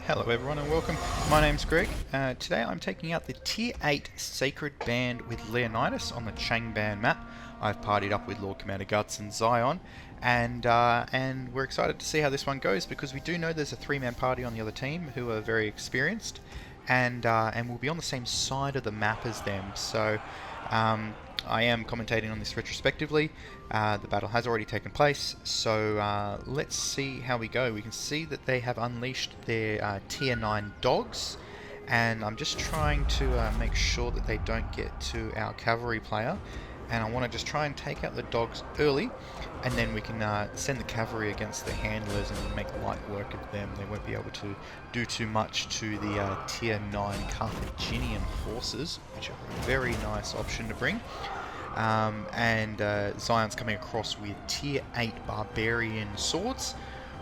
Hello everyone and welcome. My name's Greg. Today I'm taking out the Tier 8 Sacred Band with Leonidas on the Changban map. I've partied up with Lord Commander Guts and Zion, and we're excited to see how this one goes because we do know there's a 3-man party on the other team who are very experienced, and we'll be on the same side of the map as them. So I am commentating on this retrospectively. The battle has already taken place, so let's see how we go. We can see that they have unleashed their Tier 9 dogs, and I'm just trying to make sure that they don't get to our cavalry player. And I want to just try and take out the dogs early, and then we can send the cavalry against the handlers and make light work of them. They won't be able to do too much to the Tier 9 Carthaginian forces, which are a very nice option to bring. Zion's coming across with Tier 8 Barbarian swords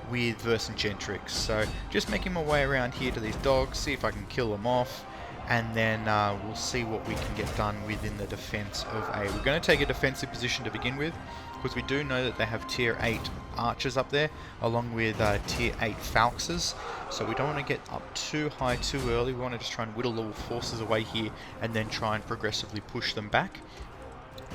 with Vercingetorix. So just making my way around here to these dogs, see if I can kill them off, and then we'll see what we can get done within the defense of A. We're going to take a defensive position to begin with, because we do know that they have Tier 8 archers up there, along with Tier 8 falxes, so we don't want to get up too high too early. We want to just try and whittle little forces away here, and then try and progressively push them back.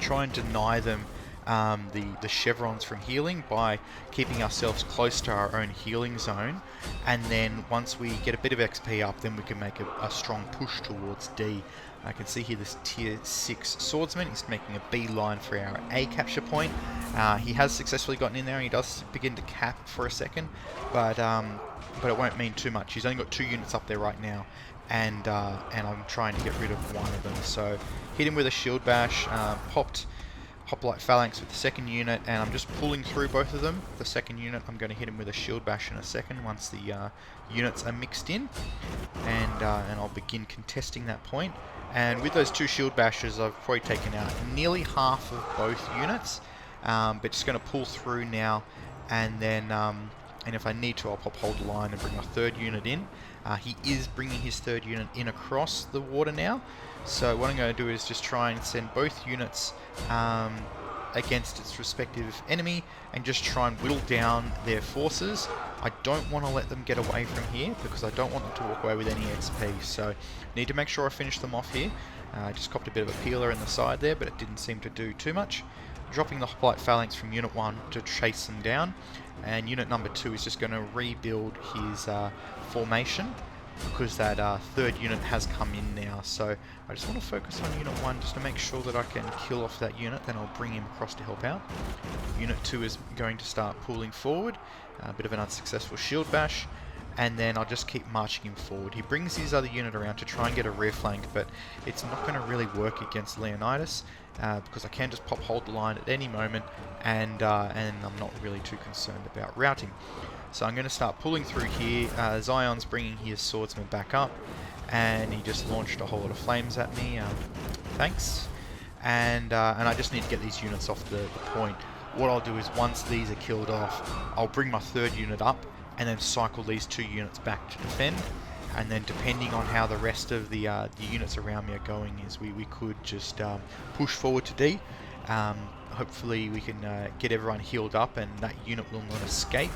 Try and deny them the chevrons from healing by keeping ourselves close to our own healing zone, and then once we get a bit of XP up, then we can make a strong push towards D. I can see here this Tier 6 swordsman is making a beeline for our A capture point. He has successfully gotten in there, and he does begin to cap for a second, but it won't mean too much. He's only got 2 units up there right now, and I'm trying to get rid of one of them. So hit him with a shield bash, popped Hoplite Phalanx with the second unit, and I'm just pulling through both of them. The second unit, I'm going to hit him with a shield bash in a second once the units are mixed in, and I'll begin contesting that point. And with those 2 shield bashes, I've probably taken out nearly half of both units, but just going to pull through now, and then and if I need to, I'll pop hold the line and bring my 3rd unit in. He is bringing his 3rd unit in across the water now, so what I'm going to do is just try and send both units against its respective enemy and just try and whittle down their forces. I don't want to let them get away from here because I don't want them to walk away with any XP, so need to make sure I finish them off here. I just copped a bit of a peeler in the side there, but it didn't seem to do too much. Dropping the Hoplite Phalanx from Unit 1 to chase them down, and Unit number 2 is just going to rebuild his formation because that 3rd unit has come in now. So I just want to focus on Unit 1 just to make sure that I can kill off that unit, then I'll bring him across to help out. Unit 2 is going to start pulling forward, a bit of an unsuccessful shield bash, and then I'll just keep marching him forward. He brings his other unit around to try and get a rear flank, but it's not going to really work against Leonidas because I can just pop hold the line at any moment, and I'm not really too concerned about routing. So I'm going to start pulling through here. Zion's bringing his swordsman back up, and he just launched a whole lot of flames at me. Thanks. And I just need to get these units off the point. What I'll do is once these are killed off, I'll bring my 3rd unit up and then cycle these 2 units back to defend. And then depending on how the rest of the units around me are going, is we could just push forward to D. Hopefully we can get everyone healed up and that unit will not escape.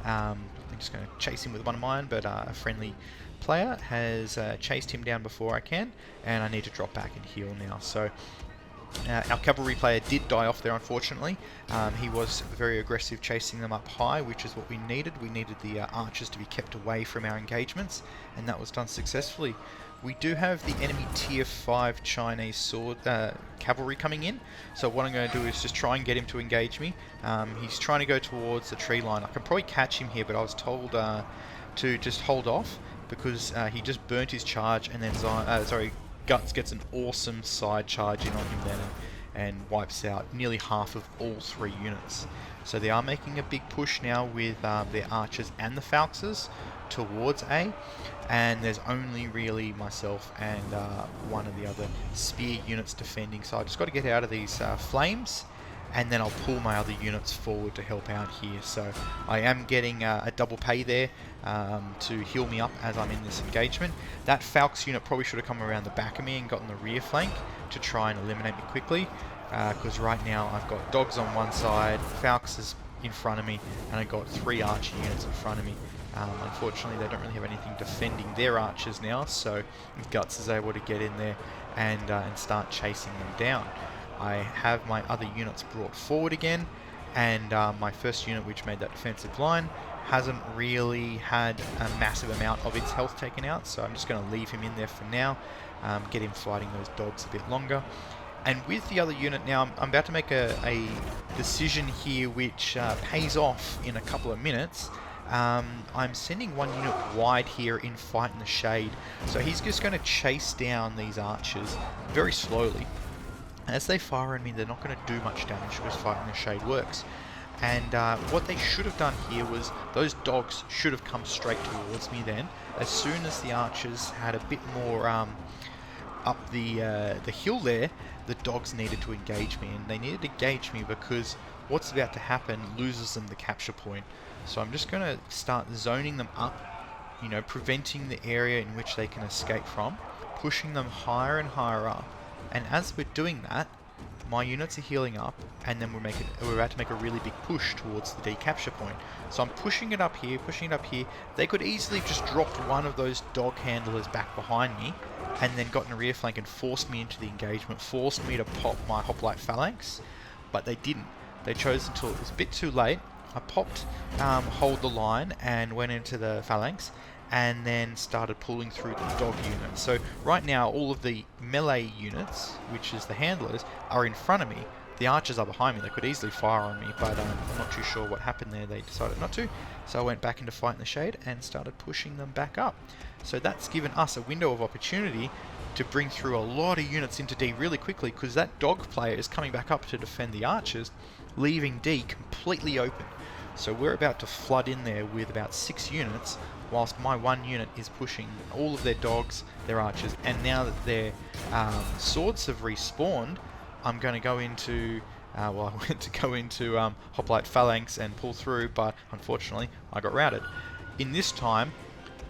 I'm just going to chase him with one of mine, but a friendly player has chased him down before I can, and I need to drop back and heal now. So our cavalry player did die off there, unfortunately. He was very aggressive chasing them up high, which is what we needed. We needed the archers to be kept away from our engagements, and that was done successfully. We do have the enemy Tier 5 Chinese cavalry coming in, so what I'm going to do is just try and get him to engage me. He's trying to go towards the tree line. I can probably catch him here, but I was told to just hold off because he just burnt his charge, and then Guts gets an awesome side charge in on him then and wipes out nearly half of all 3 units. So they are making a big push now with their archers and the falxes towards A, and there's only really myself and one of the other spear units defending, so I just got to get out of these flames, and then I'll pull my other units forward to help out here. So I am getting a double pay there to heal me up as I'm in this engagement. That Falx unit probably should have come around the back of me and gotten the rear flank to try and eliminate me quickly, because right now I've got dogs on one side, Falx is in front of me, and I've got 3 archer units in front of me. Unfortunately, they don't really have anything defending their archers now, so Guts is able to get in there and start chasing them down. I have my other units brought forward again, and my first unit, which made that defensive line, hasn't really had a massive amount of its health taken out, so I'm just going to leave him in there for now, get him fighting those dogs a bit longer. And with the other unit now, I'm about to make a decision here which pays off in a couple of minutes. I'm sending one unit wide here in Fight in the Shade, so he's just going to chase down these archers very slowly. As they fire at me, they're not going to do much damage because Fight in the Shade works. And what they should have done here was those dogs should have come straight towards me then. As soon as the archers had a bit more up the hill there, the dogs needed to engage me, and they needed to engage me because what's about to happen loses them the capture point. So I'm just going to start zoning them up, you know, preventing the area in which they can escape from, pushing them higher and higher up. And as we're doing that, my units are healing up, and then we're about to make a really big push towards the D capture point. So I'm pushing it up here, pushing it up here. They could easily have just dropped one of those dog handlers back behind me, and then gotten a rear flank and forced me into the engagement, forced me to pop my hoplite phalanx, but they didn't. They chose until it was a bit too late. I popped hold the line and went into the phalanx, and then started pulling through the dog unit. So right now all of the melee units, which is the handlers, are in front of me. The archers are behind me. They could easily fire on me, but I'm not too sure what happened there. They decided not to. So I went back into Fight in the Shade and started pushing them back up. So that's given us a window of opportunity to bring through a lot of units into D really quickly, because that dog player is coming back up to defend the archers, leaving D completely open. So we're about to flood in there with about 6 units, whilst my one unit is pushing all of their dogs, their archers, and now that their swords have respawned, I'm going to go into, I went to go into Hoplite Phalanx and pull through, but unfortunately I got routed. In this time,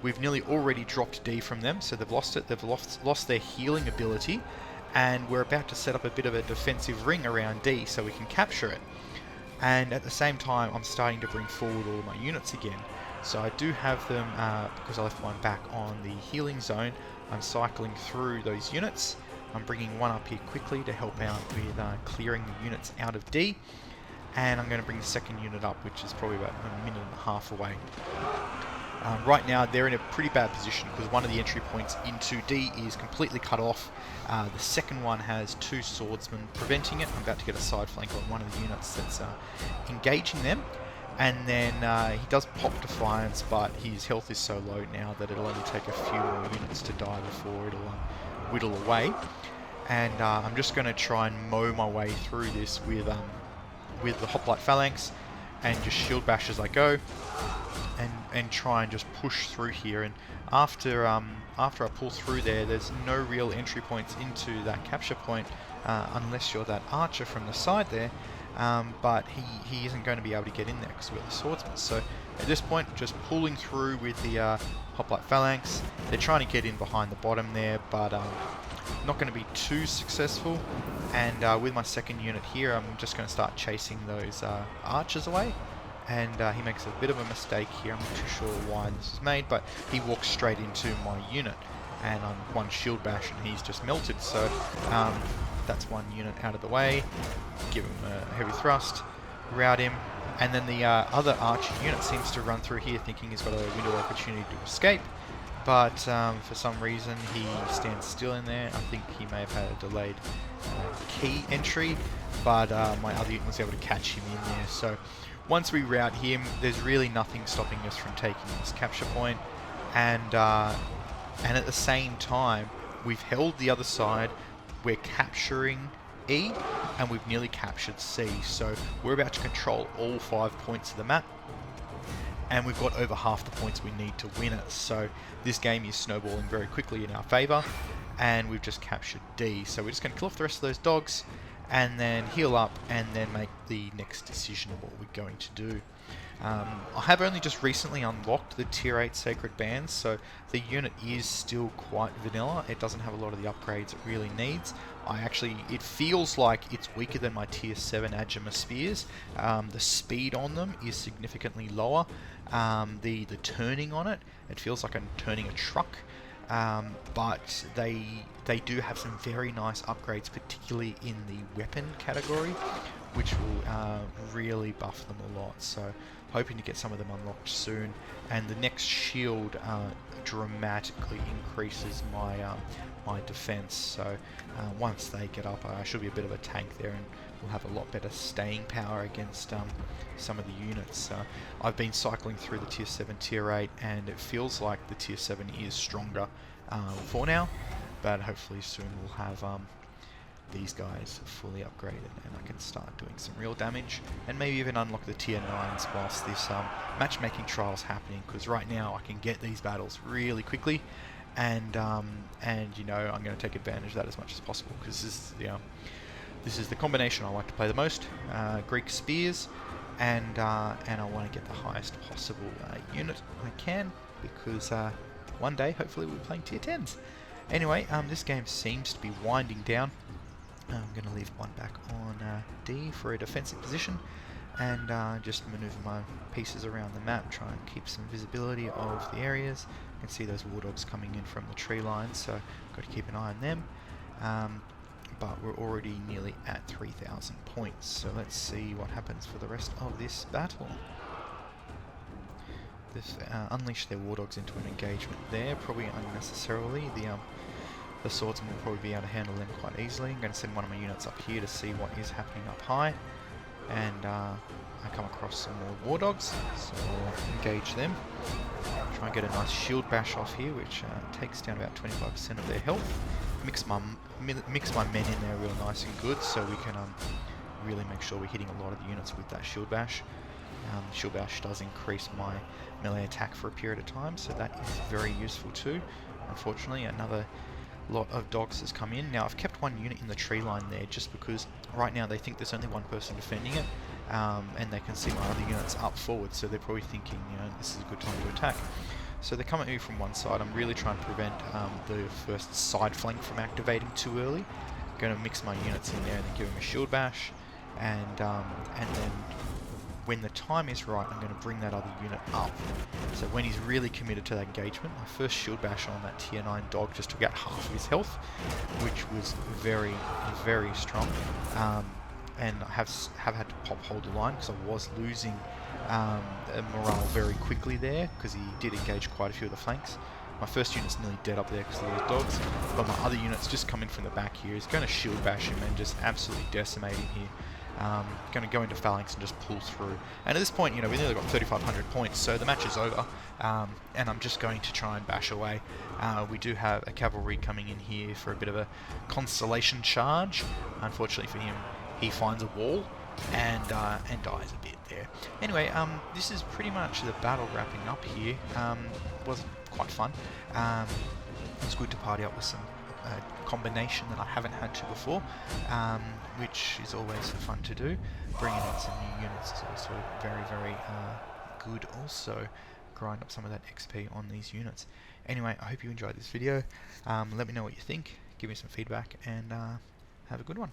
we've nearly already dropped D from them, so they've lost it, they've lost their healing ability, and we're about to set up a bit of a defensive ring around D so we can capture it. And at the same time, I'm starting to bring forward all my units again. So I do have them, because I left one back on the healing zone, I'm cycling through those units. I'm bringing one up here quickly to help out with clearing the units out of D. And I'm going to bring the second unit up, which is probably about a minute and a half away. Right now they're in a pretty bad position because one of the entry points into D is completely cut off. The second one has 2 swordsmen preventing it. I'm about to get a side flank on one of the units that's engaging them. And then he does pop Defiance, but his health is so low now that it'll only take a few more units to die before it'll whittle away. And I'm just going to try and mow my way through this with the Hoplite Phalanx and just shield bash as I go. And try and just push through here. And after I pull through there, there's no real entry points into that capture point unless you're that archer from the side there. But he isn't going to be able to get in there because we've got the swordsman. So at this point, just pulling through with the Hoplite Phalanx. They're trying to get in behind the bottom there, but not going to be too successful. And with my second unit here, I'm just going to start chasing those archers away. And he makes a bit of a mistake here. I'm not too sure why this is made, but he walks straight into my unit, and I'm one shield bash and he's just melted. So that's one unit out of the way. Give him a heavy thrust, rout him, and then the other archer unit seems to run through here thinking he's got a window of opportunity to escape, but for some reason he stands still in there. I think he may have had a delayed key entry, but my other unit was able to catch him in there. So once we rout him, there's really nothing stopping us from taking this capture point, and at the same time, we've held the other side, we're capturing E, and we've nearly captured C, so we're about to control all 5 points of the map, and we've got over half the points we need to win it, so this game is snowballing very quickly in our favour, and we've just captured D, so we're just going to kill off the rest of those dogs, and then heal up, and then make the next decision of what we're going to do. I have only just recently unlocked the tier 8 sacred bands, so the unit is still quite vanilla. It doesn't have a lot of the upgrades it really needs. It feels like it's weaker than my tier 7 Agima spears. The speed on them is significantly lower, the turning on it. It feels like I'm turning a truck. But they do have some very nice upgrades, particularly in the weapon category, which will really buff them a lot. So hoping to get some of them unlocked soon. And the next shield dramatically increases my my defense. So once they get up, I should be a bit of a tank there, and we'll have a lot better staying power against some of the units. I've been cycling through the tier 7, tier 8, and it feels like the tier 7 is stronger for now, but hopefully soon we'll have these guys fully upgraded and I can start doing some real damage, and maybe even unlock the tier 9s whilst this matchmaking trial's happening, because right now I can get these battles really quickly, and you know, I'm going to take advantage of that as much as possible, because this is the combination I like to play the most, Greek spears, and I want to get the highest possible unit I can, because one day hopefully we'll be playing tier 10s. Anyway, this game seems to be winding down. I'm going to leave one back on D for a defensive position, and just maneuver my pieces around the map, try and keep some visibility of the areas. You can see those war dogs coming in from the tree line, so got to keep an eye on them. But we're already nearly at 3,000 points, so let's see what happens for the rest of this battle. This unleash their war dogs into an engagement there, probably unnecessarily. The swordsman will probably be able to handle them quite easily. I'm going to send one of my units up here to see what is happening up high, and I come across some more war dogs, so I'll engage them. Try and get a nice shield bash off here, which takes down about 25% of their health. Mix my men in there real nice and good, so we can really make sure we're hitting a lot of the units with that shield bash. Shield bash does increase my melee attack for a period of time, so that is very useful too. Unfortunately, another lot of dogs has come in. Now I've kept one unit in the tree line there just because right now they think there's only one person defending it, and they can see my other units up forward, so they're probably thinking, you know, this is a good time to attack. So they come at me from one side. I'm really trying to prevent the first side flank from activating too early. I'm going to mix my units in there and then give them a shield bash, and then when the time is right, I'm going to bring that other unit up. So when he's really committed to that engagement, my first shield bash on that tier 9 dog just took out half of his health, which was very, very strong. And I have had to pop hold the line because I was losing morale very quickly there, because he did engage quite a few of the flanks. My first unit's nearly dead up there because of those dogs, but my other unit's just coming from the back here. He's going to shield bash him and just absolutely decimate him here. Going to go into phalanx and just pull through. And at this point, you know, we've nearly got 3,500 points, so the match is over. And I'm just going to try and bash away. We do have a cavalry coming in here for a bit of a constellation charge. Unfortunately for him, he finds a wall and dies a bit there. Anyway, this is pretty much the battle wrapping up here. Was quite fun. It was good to party up with some combination that I haven't had to before, which is always fun to do. Bringing in some new units is also very, very good. Also, grind up some of that XP on these units. Anyway, I hope you enjoyed this video. Let me know what you think, give me some feedback, and have a good one.